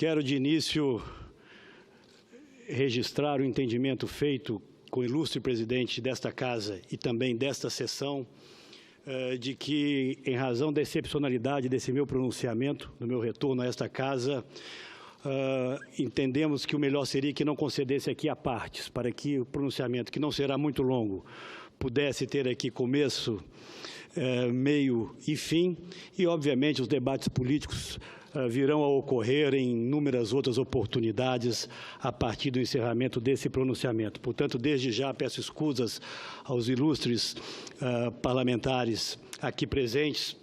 Quero, de início, registrar o entendimento feito com o ilustre presidente desta Casa e também desta sessão, de que, em razão da excepcionalidade desse meu pronunciamento, no meu retorno a esta Casa, entendemos que o melhor seria que não concedesse aqui a partes, para que o pronunciamento, que não será muito longo, pudesse ter aqui começo, meio e fim, e, obviamente, os debates políticos virão a ocorrer em inúmeras outras oportunidades a partir do encerramento desse pronunciamento. Portanto, desde já peço escusas aos ilustres parlamentares aqui presentes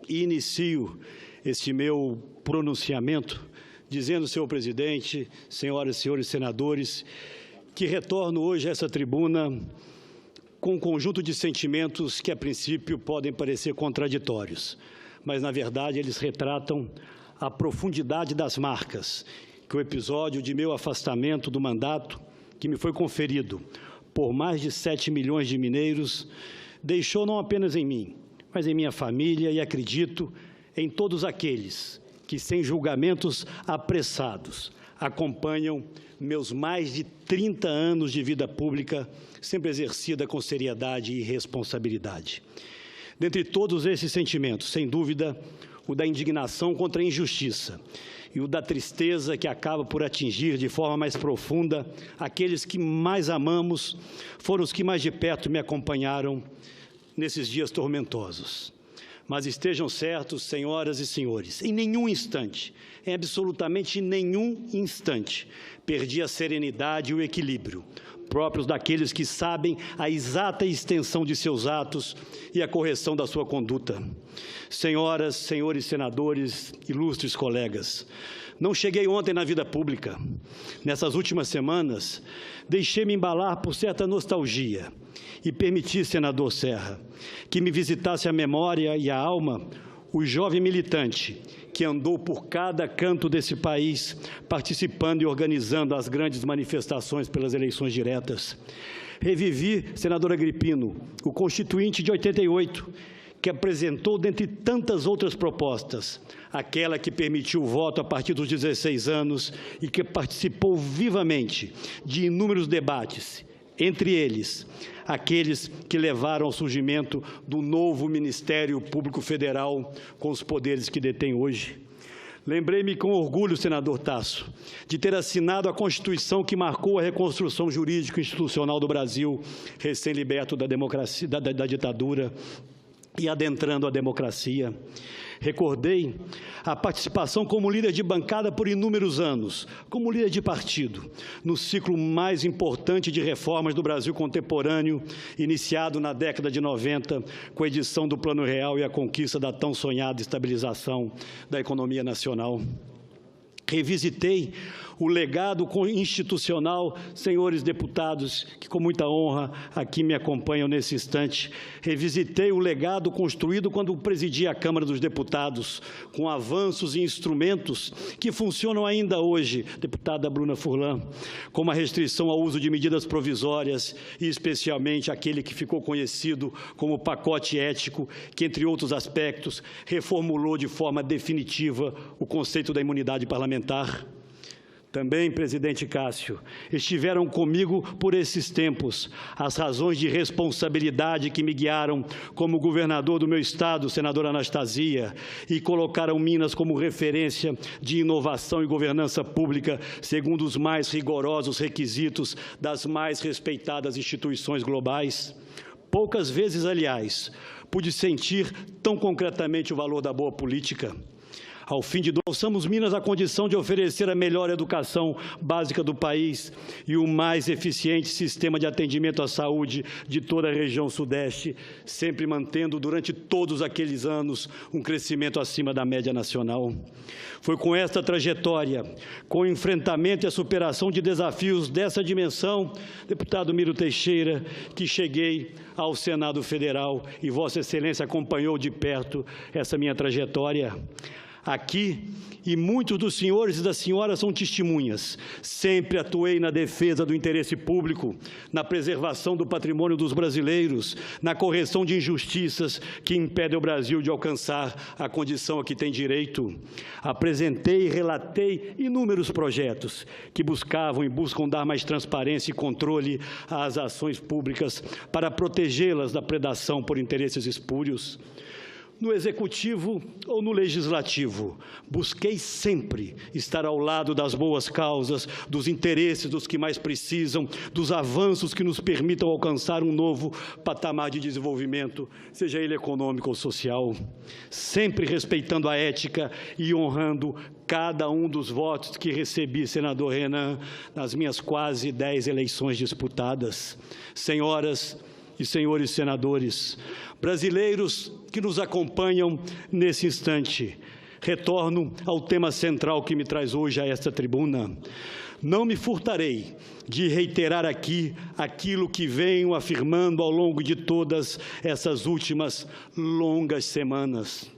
e inicio este meu pronunciamento dizendo, senhor presidente, senhoras e senhores senadores, que retorno hoje a essa tribuna com um conjunto de sentimentos que, a princípio, podem parecer contraditórios, mas, na verdade, eles retratam a profundidade das marcas que o episódio de meu afastamento do mandato, que me foi conferido por mais de 7 milhões de mineiros, deixou não apenas em mim, mas em minha família e, acredito, em todos aqueles que, sem julgamentos apressados, acompanham meus mais de 30 anos de vida pública, sempre exercida com seriedade e responsabilidade. Dentre todos esses sentimentos, sem dúvida, o da indignação contra a injustiça e o da tristeza que acaba por atingir de forma mais profunda aqueles que mais amamos, foram os que mais de perto me acompanharam nesses dias tormentosos. Mas estejam certos, senhoras e senhores, em nenhum instante, em absolutamente nenhum instante, perdi a serenidade e o equilíbrio próprios daqueles que sabem a exata extensão de seus atos e a correção da sua conduta. Senhoras, senhores senadores, ilustres colegas, não cheguei ontem na vida pública. Nessas últimas semanas, deixei-me embalar por certa nostalgia e permiti, senador Serra, que me visitasse a memória e a alma o jovem militante que andou por cada canto desse país, participando e organizando as grandes manifestações pelas eleições diretas. Revivi, senador Agripino, o Constituinte de 88, que apresentou, dentre tantas outras propostas, aquela que permitiu o voto a partir dos 16 anos e que participou vivamente de inúmeros debates, entre eles, aqueles que levaram ao surgimento do novo Ministério Público Federal com os poderes que detém hoje. Lembrei-me com orgulho, senador Tasso, de ter assinado a Constituição que marcou a reconstrução jurídica e institucional do Brasil, recém-liberto da ditadura e adentrando a democracia. Recordei a participação como líder de bancada por inúmeros anos, como líder de partido, no ciclo mais importante de reformas do Brasil contemporâneo, iniciado na década de 90, com a edição do Plano Real e a conquista da tão sonhada estabilização da economia nacional. Revisitei o legado institucional, senhores deputados, que com muita honra aqui me acompanham nesse instante. Revisitei o legado construído quando presidi a Câmara dos Deputados, com avanços e instrumentos que funcionam ainda hoje, deputada Bruna Furlan, como a restrição ao uso de medidas provisórias e, especialmente, aquele que ficou conhecido como pacote ético, que, entre outros aspectos, reformulou de forma definitiva o conceito da imunidade parlamentar. Também, presidente Cássio, estiveram comigo por esses tempos as razões de responsabilidade que me guiaram como governador do meu estado, senadora Anastasia, e colocaram Minas como referência de inovação e governança pública, segundo os mais rigorosos requisitos das mais respeitadas instituições globais. Poucas vezes, aliás, pude sentir tão concretamente o valor da boa política. Ao fim de alçamos Minas a condição de oferecer a melhor educação básica do país e o mais eficiente sistema de atendimento à saúde de toda a região sudeste, sempre mantendo durante todos aqueles anos um crescimento acima da média nacional. Foi com esta trajetória, com o enfrentamento e a superação de desafios dessa dimensão, deputado Miro Teixeira, que cheguei ao Senado Federal e Vossa Excelência acompanhou de perto essa minha trajetória. Aqui, e muitos dos senhores e das senhoras são testemunhas, sempre atuei na defesa do interesse público, na preservação do patrimônio dos brasileiros, na correção de injustiças que impedem o Brasil de alcançar a condição a que tem direito. Apresentei e relatei inúmeros projetos que buscavam e buscam dar mais transparência e controle às ações públicas para protegê-las da predação por interesses espúrios. No Executivo ou no Legislativo, busquei sempre estar ao lado das boas causas, dos interesses dos que mais precisam, dos avanços que nos permitam alcançar um novo patamar de desenvolvimento, seja ele econômico ou social, sempre respeitando a ética e honrando cada um dos votos que recebi, senador Renan, nas minhas quase 10 eleições disputadas. Senhoras e senhores senadores, brasileiros que nos acompanham nesse instante, retorno ao tema central que me traz hoje a esta tribuna. Não me furtarei de reiterar aqui aquilo que venho afirmando ao longo de todas essas últimas longas semanas.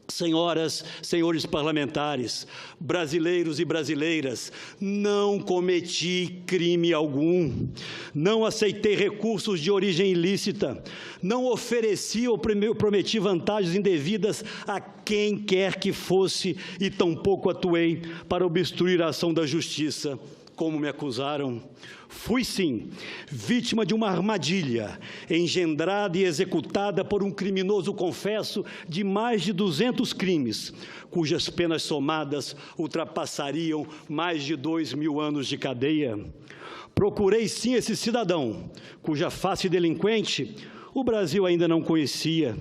Senhoras, senhores parlamentares, brasileiros e brasileiras, não cometi crime algum, não aceitei recursos de origem ilícita, não ofereci ou prometi vantagens indevidas a quem quer que fosse e tampouco atuei para obstruir a ação da justiça, como me acusaram. Fui, sim, vítima de uma armadilha, engendrada e executada por um criminoso confesso de mais de 200 crimes, cujas penas somadas ultrapassariam mais de 2.000 anos de cadeia. Procurei, sim, esse cidadão, cuja face delinquente o Brasil ainda não conhecia,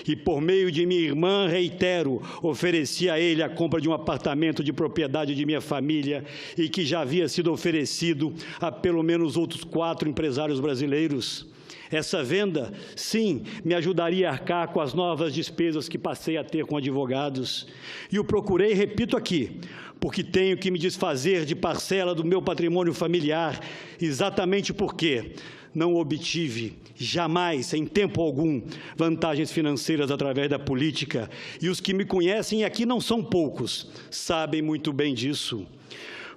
e por meio de minha irmã, reitero, ofereci a ele a compra de um apartamento de propriedade de minha família e que já havia sido oferecido a pelo menos outros 4 empresários brasileiros. Essa venda, sim, me ajudaria a arcar com as novas despesas que passei a ter com advogados. E o procurei, repito aqui, porque tenho que me desfazer de parcela do meu patrimônio familiar, exatamente porque não obtive, jamais, em tempo algum, vantagens financeiras através da política. E os que me conhecem, e aqui não são poucos, sabem muito bem disso.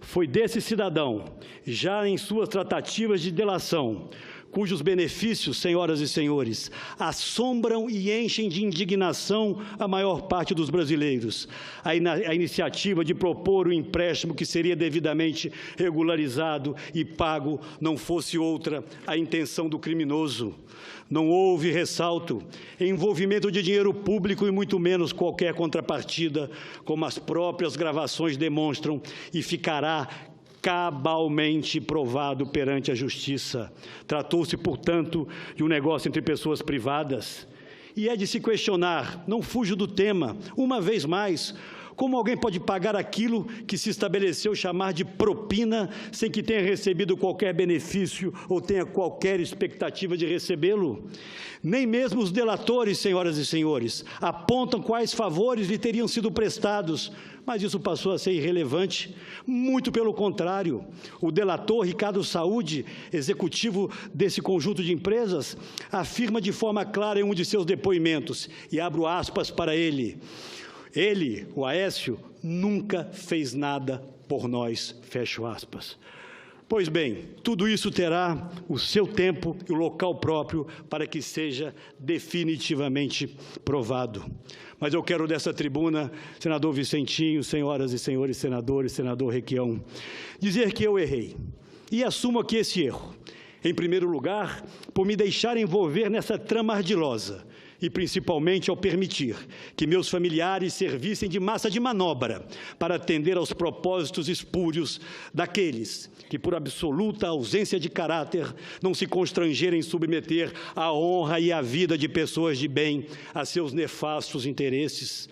Foi desse cidadão, já em suas tratativas de delação, cujos benefícios, senhoras e senhores, assombram e enchem de indignação a maior parte dos brasileiros. A iniciativa de propor o empréstimo que seria devidamente regularizado e pago não fosse outra a intenção do criminoso. Não houve, ressalto, envolvimento de dinheiro público e muito menos qualquer contrapartida, como as próprias gravações demonstram, e ficará cabalmente provado perante a Justiça. Tratou-se, portanto, de um negócio entre pessoas privadas. E é de se questionar, não fujo do tema, uma vez mais, como alguém pode pagar aquilo que se estabeleceu chamar de propina sem que tenha recebido qualquer benefício ou tenha qualquer expectativa de recebê-lo? Nem mesmo os delatores, senhoras e senhores, apontam quais favores lhe teriam sido prestados, mas isso passou a ser irrelevante. Muito pelo contrário, o delator Ricardo Saúde, executivo desse conjunto de empresas, afirma de forma clara em um de seus depoimentos, e abro aspas para ele: ele, o Aécio, nunca fez nada por nós, fecho aspas. Pois bem, tudo isso terá o seu tempo e o local próprio para que seja definitivamente provado. Mas eu quero dessa tribuna, senador Vicentinho, senhoras e senhores senadores, senador Requião, dizer que eu errei e assumo aqui esse erro. Em primeiro lugar, por me deixar envolver nessa trama ardilosa, e principalmente ao permitir que meus familiares servissem de massa de manobra para atender aos propósitos espúrios daqueles que, por absoluta ausência de caráter, não se constrangerem em submeter a honra e a vida de pessoas de bem a seus nefastos interesses.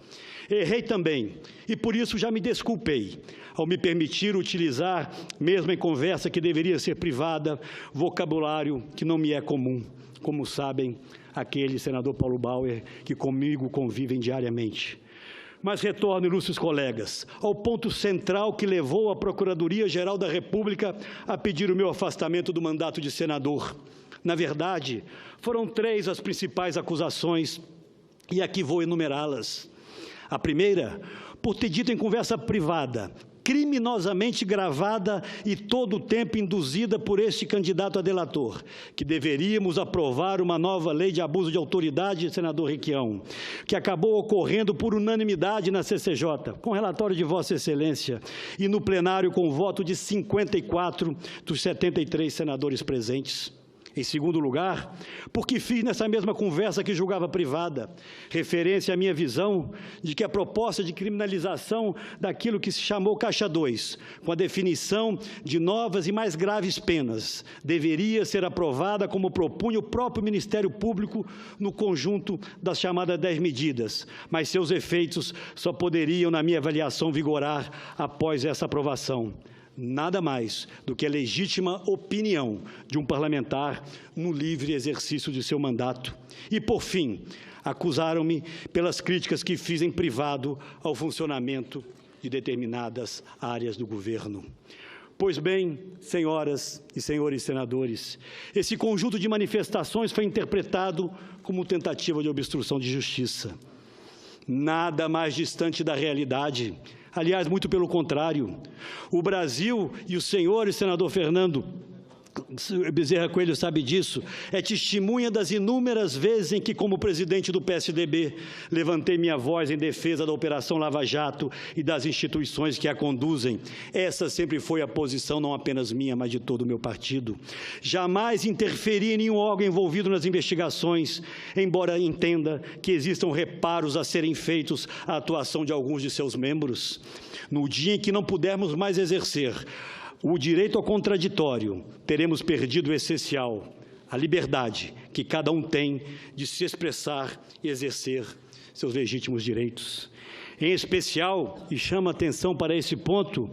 Errei também, e por isso já me desculpei, ao me permitir utilizar, mesmo em conversa que deveria ser privada, vocabulário que não me é comum, como sabem aquele senador Paulo Bauer que comigo convivem diariamente. Mas retorno, ilustres colegas, ao ponto central que levou a Procuradoria-Geral da República a pedir o meu afastamento do mandato de senador. Na verdade, foram 3 as principais acusações, e aqui vou enumerá-las. A primeira, por ter dito em conversa privada, criminosamente gravada e todo o tempo induzida por este candidato a delator, que deveríamos aprovar uma nova lei de abuso de autoridade, senador Requião, que acabou ocorrendo por unanimidade na CCJ, com relatório de Vossa Excelência, e no plenário com voto de 54 dos 73 senadores presentes. Em segundo lugar, porque fiz nessa mesma conversa que julgava privada, referência à minha visão de que a proposta de criminalização daquilo que se chamou Caixa 2, com a definição de novas e mais graves penas, deveria ser aprovada como propunha o próprio Ministério Público no conjunto das chamadas 10 medidas, mas seus efeitos só poderiam, na minha avaliação, vigorar após essa aprovação. Nada mais do que a legítima opinião de um parlamentar no livre exercício de seu mandato. E, por fim, acusaram-me pelas críticas que fiz em privado ao funcionamento de determinadas áreas do governo. Pois bem, senhoras e senhores senadores, esse conjunto de manifestações foi interpretado como tentativa de obstrução de justiça. Nada mais distante da realidade. Aliás, muito pelo contrário. O Brasil, e o senhor, senador Fernando Bezerra Coelho sabe disso, é testemunha das inúmeras vezes em que, como presidente do PSDB, levantei minha voz em defesa da Operação Lava Jato e das instituições que a conduzem. Essa sempre foi a posição, não apenas minha, mas de todo o meu partido. Jamais interferi em nenhum órgão envolvido nas investigações, embora entenda que existam reparos a serem feitos à atuação de alguns de seus membros. No dia em que não pudermos mais exercer o direito ao contraditório, teremos perdido o essencial, a liberdade que cada um tem de se expressar e exercer seus legítimos direitos. Em especial, e chama atenção para esse ponto,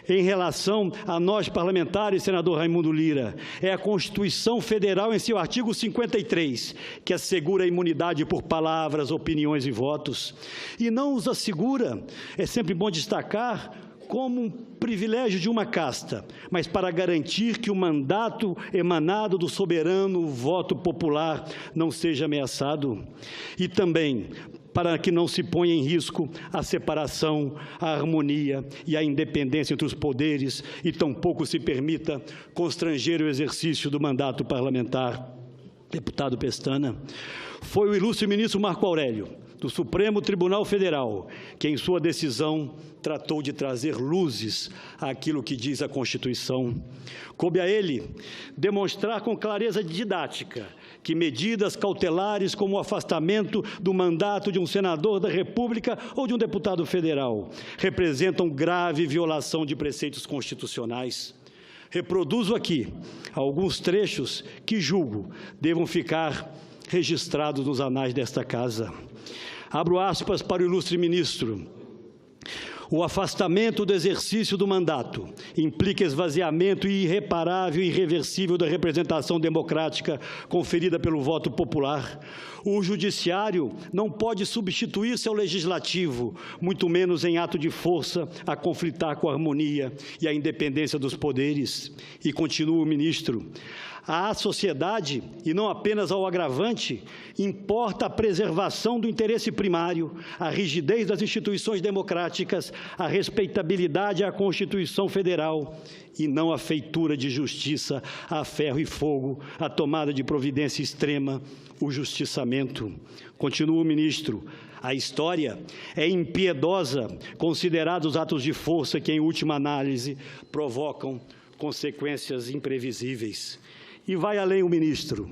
em relação a nós parlamentares, senador Raimundo Lira, é a Constituição Federal, em seu artigo 53, que assegura a imunidade por palavras, opiniões e votos. E não os assegura, é sempre bom destacar, como um privilégio de uma casta, mas para garantir que o mandato emanado do soberano voto popular não seja ameaçado. E também para que não se ponha em risco a separação, a harmonia e a independência entre os poderes e tampouco se permita constranger o exercício do mandato parlamentar. Deputado Pestana, foi o ilustre ministro Marco Aurélio, do Supremo Tribunal Federal, que em sua decisão tratou de trazer luzes àquilo que diz a Constituição. Coube a ele demonstrar com clareza didática que medidas cautelares como o afastamento do mandato de um senador da República ou de um deputado federal representam grave violação de preceitos constitucionais. Reproduzo aqui alguns trechos que julgo devam ficar registrados nos anais desta Casa. Abro aspas para o ilustre ministro. O afastamento do exercício do mandato implica esvaziamento irreparável e irreversível da representação democrática conferida pelo voto popular. O judiciário não pode substituir-se ao legislativo, muito menos em ato de força, a conflitar com a harmonia e a independência dos poderes. E continua o ministro. À sociedade, e não apenas ao agravante, importa a preservação do interesse primário, a rigidez das instituições democráticas, a respeitabilidade à Constituição Federal e não a feitura de justiça a ferro e fogo, a tomada de providência extrema, o justiçamento. Continua o ministro. A história é impiedosa, considerados os atos de força que, em última análise, provocam consequências imprevisíveis. E vai além o ministro.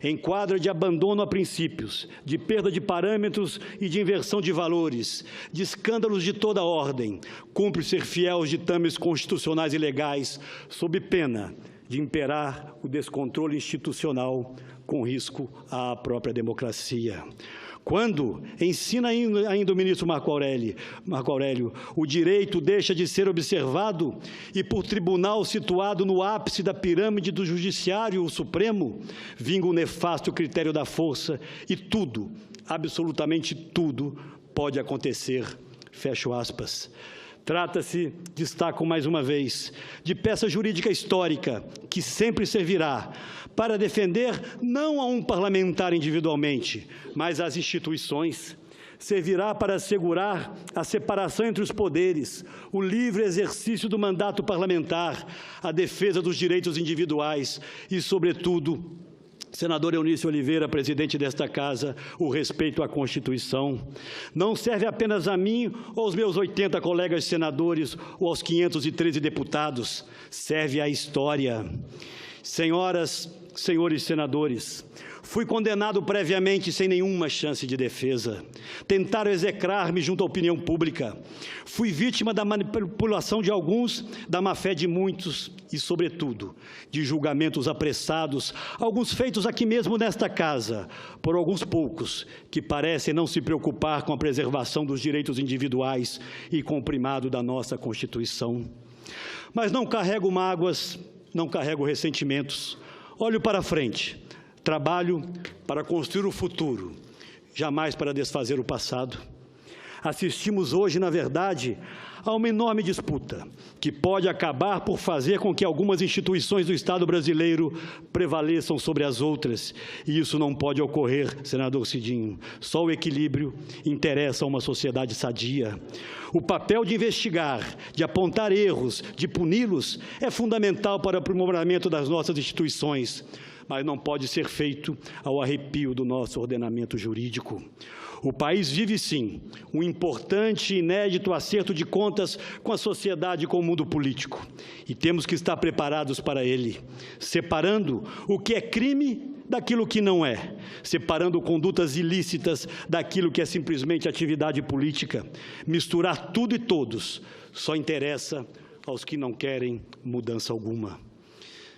Em quadro de abandono a princípios, de perda de parâmetros e de inversão de valores, de escândalos de toda ordem, cumpre ser fiel aos ditames constitucionais e legais, sob pena de imperar o descontrole institucional com risco à própria democracia. Quando, ensina ainda o ministro Marco Aurélio, o direito deixa de ser observado e por tribunal situado no ápice da pirâmide do judiciário, o Supremo, vinga o nefasto critério da força e tudo, absolutamente tudo, pode acontecer. Fecho aspas. Trata-se, destaco mais uma vez, de peça jurídica histórica que sempre servirá para defender não a um parlamentar individualmente, mas as instituições. servirá para assegurar a separação entre os poderes, o livre exercício do mandato parlamentar, a defesa dos direitos individuais e, sobretudo, senador Eunício Oliveira, presidente desta Casa, o respeito à Constituição. Não serve apenas a mim ou aos meus 80 colegas senadores ou aos 513 deputados, serve à história. Senhoras, senhores senadores, fui condenado previamente sem nenhuma chance de defesa. Tentaram execrar-me junto à opinião pública. Fui vítima da manipulação de alguns, da má-fé de muitos e, sobretudo, de julgamentos apressados, alguns feitos aqui mesmo nesta casa, por alguns poucos que parecem não se preocupar com a preservação dos direitos individuais e com o primado da nossa Constituição. Mas não carrego mágoas, não carrego ressentimentos. Olho para frente. Trabalho para construir o futuro, jamais para desfazer o passado. Assistimos hoje, na verdade, a uma enorme disputa que pode acabar por fazer com que algumas instituições do Estado brasileiro prevaleçam sobre as outras. E isso não pode ocorrer, senador Cidinho. Só o equilíbrio interessa a uma sociedade sadia. O papel de investigar, de apontar erros, de puni-los, é fundamental para o aprimoramento das nossas instituições, mas não pode ser feito ao arrepio do nosso ordenamento jurídico. O país vive, sim, um importante e inédito acerto de contas com a sociedade e com o mundo político. E temos que estar preparados para ele, separando o que é crime daquilo que não é, separando condutas ilícitas daquilo que é simplesmente atividade política. Misturar tudo e todos só interessa aos que não querem mudança alguma.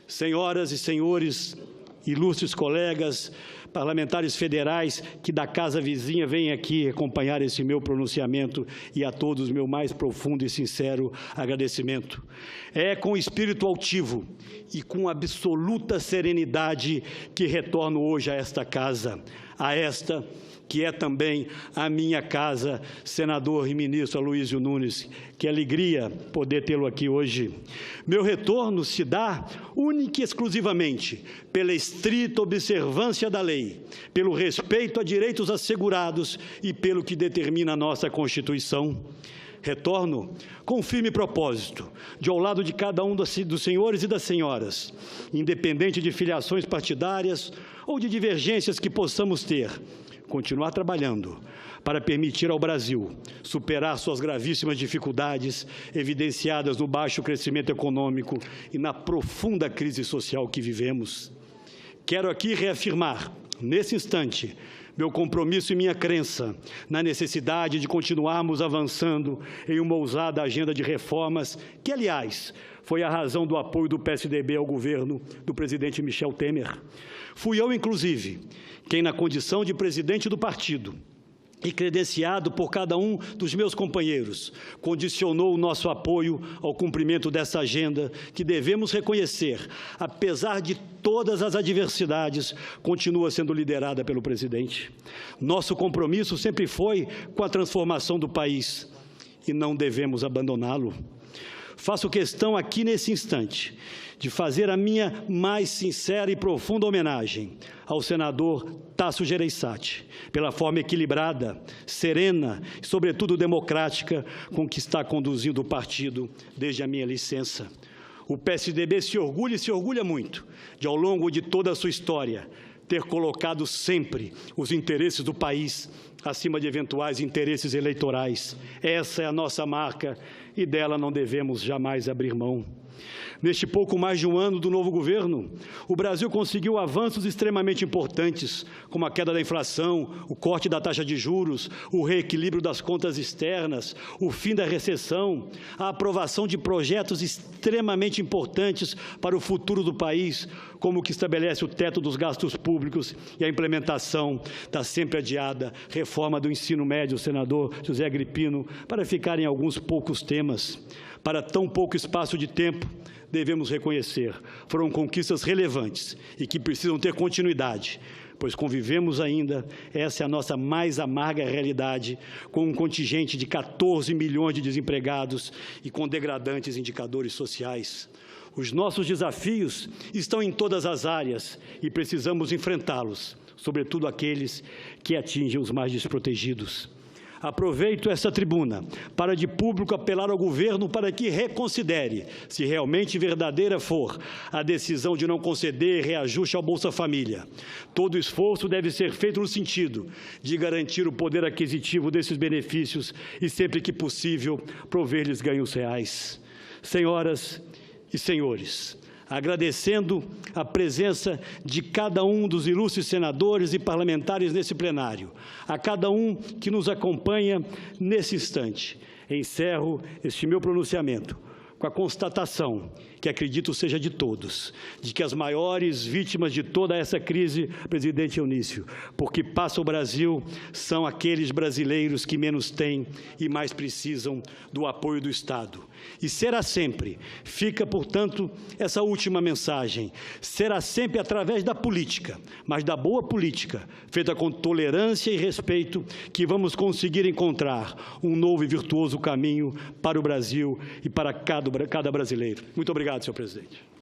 Senhoras e senhores, ilustres colegas, parlamentares federais que da casa vizinha vêm aqui acompanhar esse meu pronunciamento, e a todos meu mais profundo e sincero agradecimento. É com espírito altivo e com absoluta serenidade que retorno hoje a esta casa, a esta que é também a minha casa, senador e ministro Aloysio Nunes. Que alegria poder tê-lo aqui hoje. Meu retorno se dá única e exclusivamente pela estrita observância da lei, pelo respeito a direitos assegurados e pelo que determina a nossa Constituição. Retorno com firme propósito, de ao lado de cada um dos senhores e das senhoras, independente de filiações partidárias ou de divergências que possamos ter, continuar trabalhando para permitir ao Brasil superar suas gravíssimas dificuldades evidenciadas no baixo crescimento econômico e na profunda crise social que vivemos. Quero aqui reafirmar, nesse instante, meu compromisso e minha crença na necessidade de continuarmos avançando em uma ousada agenda de reformas que, aliás, foi a razão do apoio do PSDB ao governo do presidente Michel Temer. Fui eu, inclusive, quem, na condição de presidente do partido e credenciado por cada um dos meus companheiros, condicionou o nosso apoio ao cumprimento dessa agenda que devemos reconhecer, apesar de todas as adversidades, continua sendo liderada pelo presidente. Nosso compromisso sempre foi com a transformação do país e não devemos abandoná-lo. Faço questão aqui nesse instante de fazer a minha mais sincera e profunda homenagem ao senador Tasso Gereissati, pela forma equilibrada, serena e, sobretudo, democrática com que está conduzindo o partido desde a minha licença. O PSDB se orgulha e se orgulha muito de, ao longo de toda a sua história, ter colocado sempre os interesses do país acima de eventuais interesses eleitorais. Essa é a nossa marca e dela não devemos jamais abrir mão. Neste pouco mais de um ano do novo governo, o Brasil conseguiu avanços extremamente importantes, como a queda da inflação, o corte da taxa de juros, o reequilíbrio das contas externas, o fim da recessão, a aprovação de projetos extremamente importantes para o futuro do país, como o que estabelece o teto dos gastos públicos e a implementação da sempre adiada reforma do ensino médio, senador José Agripino, para ficar em alguns poucos temas. Para tão pouco espaço de tempo, devemos reconhecer, foram conquistas relevantes e que precisam ter continuidade, pois convivemos ainda, essa é a nossa mais amarga realidade, com um contingente de 14 milhões de desempregados e com degradantes indicadores sociais. Os nossos desafios estão em todas as áreas e precisamos enfrentá-los, sobretudo aqueles que atingem os mais desprotegidos. Aproveito esta tribuna para de público apelar ao governo para que reconsidere, se realmente verdadeira for, a decisão de não conceder reajuste ao Bolsa Família. Todo esforço deve ser feito no sentido de garantir o poder aquisitivo desses benefícios e, sempre que possível, prover-lhes ganhos reais. Senhoras e senhores, agradecendo a presença de cada um dos ilustres senadores e parlamentares nesse plenário, a cada um que nos acompanha nesse instante, encerro este meu pronunciamento com a constatação, que acredito seja de todos, de que as maiores vítimas de toda essa crise, presidente Eunício, porque passa o Brasil, são aqueles brasileiros que menos têm e mais precisam do apoio do Estado. E será sempre, fica, portanto, essa última mensagem, será sempre através da política, mas da boa política, feita com tolerância e respeito, que vamos conseguir encontrar um novo e virtuoso caminho para o Brasil e para cada brasileiro. Muito obrigado, senhor presidente.